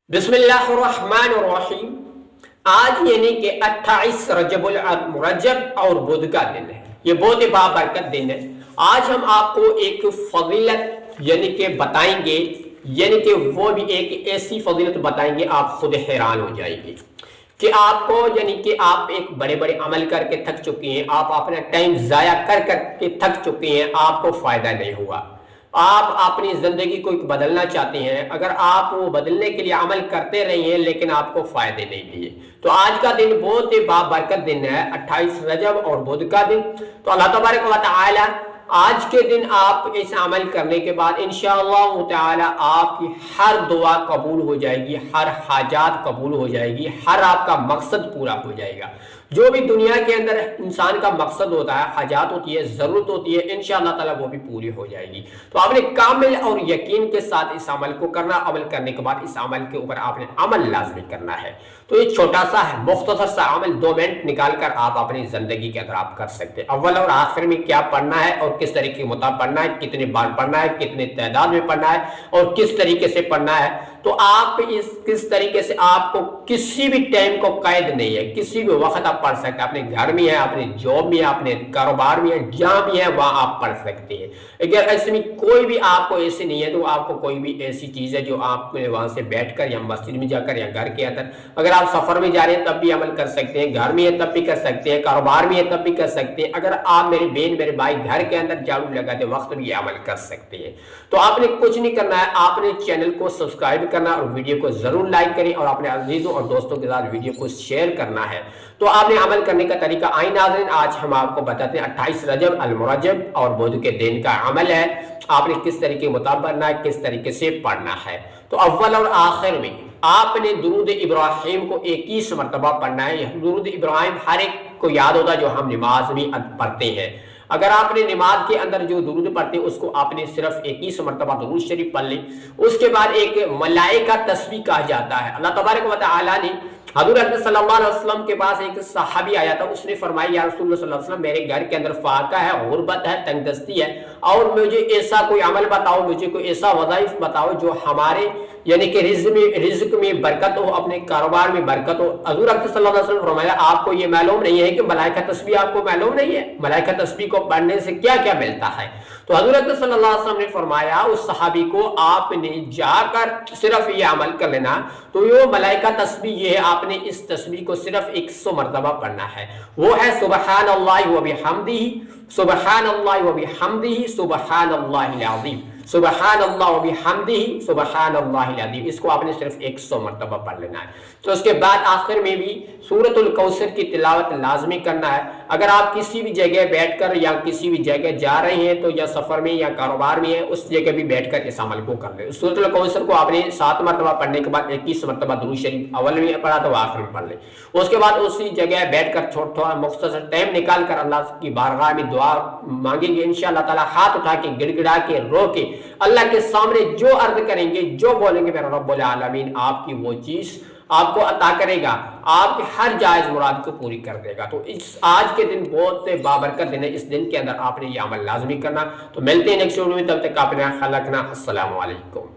बिस्मिल्लाहिर्रहमानिर्रहीम। आज यानी कि 28 रजब और बुध का दिन है। ये बहुत ही बाबरकत दिन है। आज हम आपको एक फजीलत यानी कि बताएंगे, यानी कि वो भी एक ऐसी फजीलत बताएंगे आप खुद हैरान हो जाएंगे कि आपको यानी कि आप एक बड़े बड़े अमल करके थक चुके हैं, आप अपना टाइम ज़ाया कर करके थक चुके हैं, आपको फ़ायदा नहीं हुआ। आप अपनी ज़िंदगी को बदलना चाहते हैं, अगर आप वो बदलने के लिए अमल करते रहे हैं लेकिन आपको फ़ायदे नहीं मिले, तो आज का दिन बहुत ही बाबरकत दिन है, 28 रजब और बुध का दिन। तो अल्लाह तबारक व तआला आज के दिन आप इस अमल करने के बाद इंशाअल्लाह ताला आपकी हर दुआ कबूल हो जाएगी, हर हाजात कबूल हो जाएगी, हर आपका मकसद पूरा हो जाएगा। जो भी दुनिया के अंदर इंसान का मकसद होता है, हाजात होती है, ज़रूरत होती है, इंशाअल्लाह ताला वो भी पूरी हो जाएगी। तो आपने कामिल और यकीन के साथ इस अमल को करना, अमल करने के बाद इस अमल के ऊपर आपने अमल लाजमी करना है। तो ये छोटा सा है, मुख्तसर सा अमल 2 मिनट निकाल कर आप अपनी ज़िंदगी के अंदर आप कर सकते हैं। अव्वल और आखिर में क्या पढ़ना है और किस तरीके के मुताबिक पढ़ना है, कितने बार पढ़ना है, कितने तादाद में पढ़ना है और किस तरीके से पढ़ना है। तो आप किस तरीके से आपको किसी भी टाइम को कैद नहीं है, किसी भी वक्त आप पढ़ सकते हैं। अपने घर में है, अपने जॉब में है, अपने कारोबार में है, जहाँ भी है वहाँ आप पढ़ सकते हैं। अगर ऐसे में कोई भी आपको ऐसे नहीं है तो आपको कोई भी ऐसी चीज़ है जो आप वहाँ से बैठकर या मस्जिद में जाकर या घर के अंदर, अगर आप सफ़र में जा रहे हैं तब भी अमल कर सकते हैं, घर में है तब भी कर सकते हैं, कारोबार में है तब भी कर सकते हैं। अगर आप मेरी बहन मेरे भाई घर के अंदर झाड़ू लगाते वक्त भी अमल कर सकते हैं। तो आपने कुछ नहीं करना है, आपने चैनल को सब्सक्राइब करना और वीडियो को जरूर लाइक करें और अपने अजीजों और दोस्तों के साथ वीडियो को शेयर करना है। तो आपने अमल करने का तरीका आई नाज़रीन, आज हम आपको बताते हैं 28 रजब अल-मुरज्जब और बुध के दिन का अमल है। आपने किस तरीके के मुताबिक पढ़ना है, किस तरीके से पढ़ना है। तो अव्वल और आखिर में आपने दुरूद इब्राहिम को 21 मरतबा पढ़ना है। दुरूद इब्राहिम हर एक को याद होता है जो हम नमाज में पढ़ते हैं। अगर आपने नमाज के अंदर जो दुरूद पढ़ते हैं उसको आपने सिर्फ 21 मरतबा दुरूद शरीफ पढ़ ली। उसके बाद एक मलाइका तस्बीह कहा जाता है। अल्लाह तबारक व तआला ने हज़रत अकरम सल्लल्लाहु अलैहि वसल्लम के पास एक सहाबी आया था, उसने फरमाया या रसूलुल्लाह सल्लल्लाहु अलैहि वसल्लम मेरे घर के अंदर फाका है, गुर्बत है, तंगदस्ती है और मुझे ऐसा कोई अमल बताओ, मुझे कोई ऐसा वज़ाइफ बताओ जो हमारे यानी कि रिज़्क में बरकत हो, अपने कारोबार में बरकत हो। हज़रत अकरम सल्लल्लाहु अलैहि वसल्लम फरमाया आपको ये मालूम नहीं है कि मलाइका तस्बीह आपको मालूम नहीं है, मलाइका तस्बीह को पढ़ने से क्या क्या मिलता है। तो हज़रत अकरम सल्लल्लाहु अलैहि वसल्लम ने फरमाया उस सहाबी को आपने जाकर सिर्फ ये अमल कर लेना। तो ये मलाइका तस्बीह ये है, आपने इस तस्बीह को सिर्फ 100 मरतबा पढ़ना है। वो है सुबहानल्लाहि व बिहम्दिही, सुबहानल्लाहि व बिहम्दिही, सुबहानल्लाहिल अज़ीम, सुबहानल्लाह व बिहम्दिही, सुबहानल्लाहिल अज़ीम। इसको आपने सिर्फ 100 मरतबा पढ़ लेना है। तो उसके बाद आखिर में भी सूरतुल कौसर की तिलावत लाजमी करना है। अगर आप किसी भी जगह बैठकर या किसी भी जगह जा रहे हैं तो या सफ़र में या कारोबार में है, उस जगह भी बैठकर इस अमल को कर ले। सूरतुल कौसर को आपने 7 मरतबा पढ़ने के बाद 21 मरतबा दुरूद शरीफ अव्वल में पढ़ा तो आखिर में पढ़ ले। उसके बाद उसी जगह बैठकर थोड़ा मुख्तसर टाइम निकाल कर अल्लाह की बारगाह में दुआ मांगेंगे। इंशाअल्लाह ताला हाथ उठा के गिड़गिड़ा के रो के अल्लाह के सामने जो अर्ज करेंगे, जो बोलेंगे, मेरा रब्बुल आलमीन आपकी वो चीज़ आपको अता करेगा, आपकी हर जायज़ मुराद को पूरी कर देगा। तो इस आज के दिन बहुत बाबरकत दिन है, इस दिन के अंदर आपने ये अमल लाजमी करना। तो मिलते हैं नेक्स्ट वीडियो में, तब तक आपने ख्याल रखना। अस्सलामु अलैकुम।